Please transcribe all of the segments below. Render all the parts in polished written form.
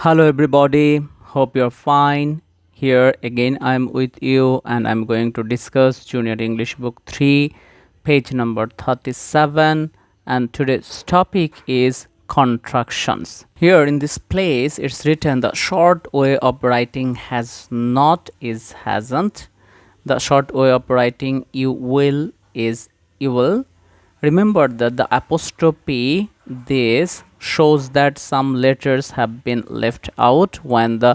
Hello, everybody. Hope you're fine. Here again, I'm with you, and I'm going to discuss Junior English Book 3, page number 37. And today's topic is contractions. Here in this place, it's written the short way of writing has not is hasn't. The short way of writing you will is you will. Remember that the apostrophe this shows that some letters have been left out when the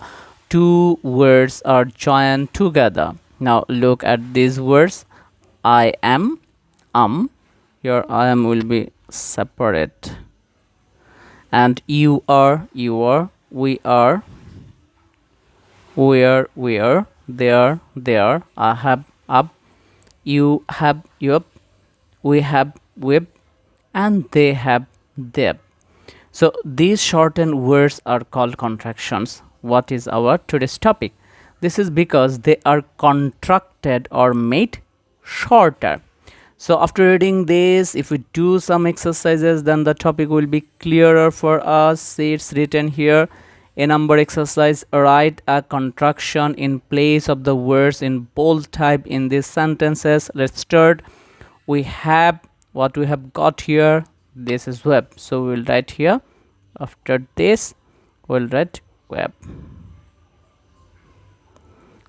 two words are joined together. Now look at these words. I am, your I am will be separate. And you are, we are, we are, they are, I have, up, you have, yup, we have, whip, and they have, they. So these shortened words are called contractions. What is our today's topic? This is because they are contracted or made shorter. So after reading this, if we do some exercises, then the topic will be clearer for us. See, it's written here. A number exercise, write a contraction in place of the words in bold type in these sentences. Let's start. We have what we have got here. This is web, so we'll write here. After this, we'll write web.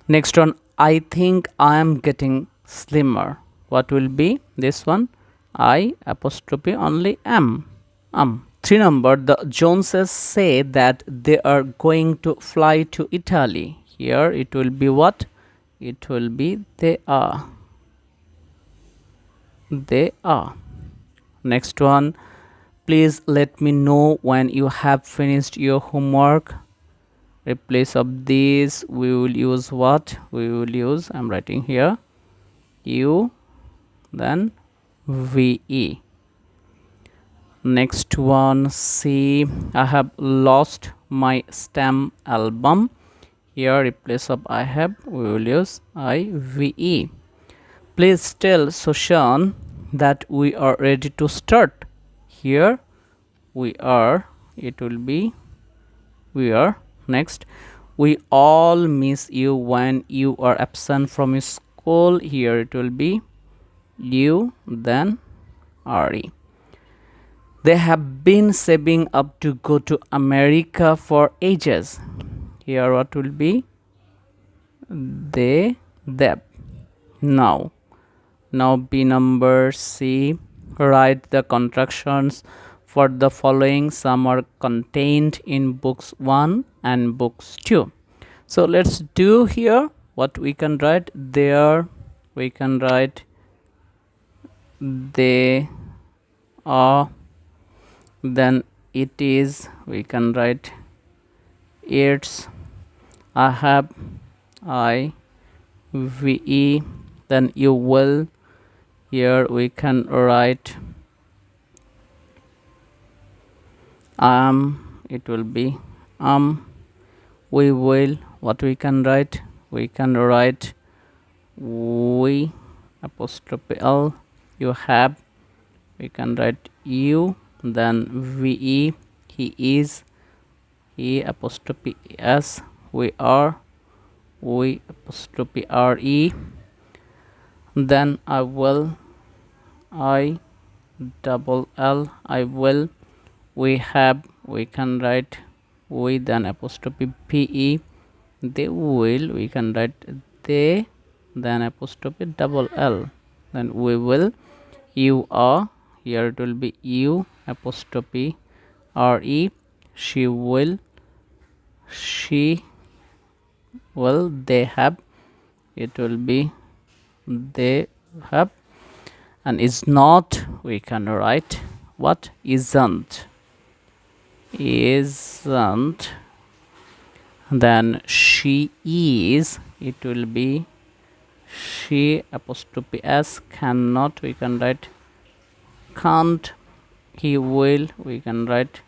Next one, I think I am getting slimmer. What will be this one? I apostrophe only am. 3 number, the Joneses say that they are going to fly to Italy. Here it will be what? It will be they are. They are. Next one, please let me know when you have finished your homework. Replace of this, we will use what? We will use, I'm writing here, you, then VE. Next one, see, I have lost my stamp album. Here, replace of I have, we will use IVE. Please tell Sushan that we are ready to start. Here, we are, it will be, we are. Next, we all miss you when you are absent from school. Here, it will be you, then RE. They have been saving up to go to America for ages. Here what will be? They, them. Now B number, C. Write the contractions for the following. Some are contained in books 1 and books 2. So let's do here what we can write. There we can write they are. Then it is, we can write it's. I have, IVE. Then you will. Here we can write it will be we will. What we can write? We can write we apostrophe L. You have, we can write you, then VE. He is, he apostrophe S. We are, we apostrophe RE. Then I will, I double L, I will. We have, we can write we, then apostrophe PE. They will, we can write they, then apostrophe double L. Then we will. You are, here it will be you apostrophe RE. She will, she will. They have, it will be they have. And is not, we can write what? Isn't. Then she is, it will be she apostrophe S. Cannot, we can write can't. He will, we can write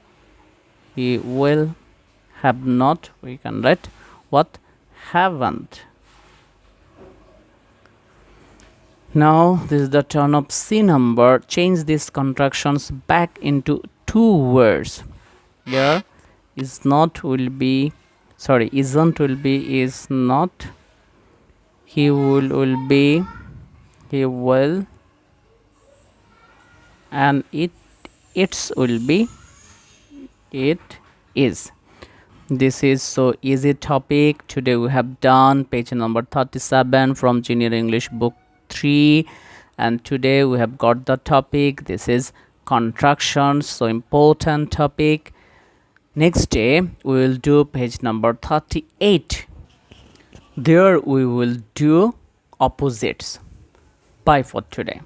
he will. Have not, we can write what? Haven't. Now this is the turn of C number. Change these contractions back into two words. Here is not will be, sorry, isn't will be is not, he will be he will, and it's will be it is. This is so easy topic. Today we have done page number 37 from Junior English book 3, and today we have got the topic. This is contractions, so important topic. Next day we will do page number 38. There we will do opposites. Bye for today.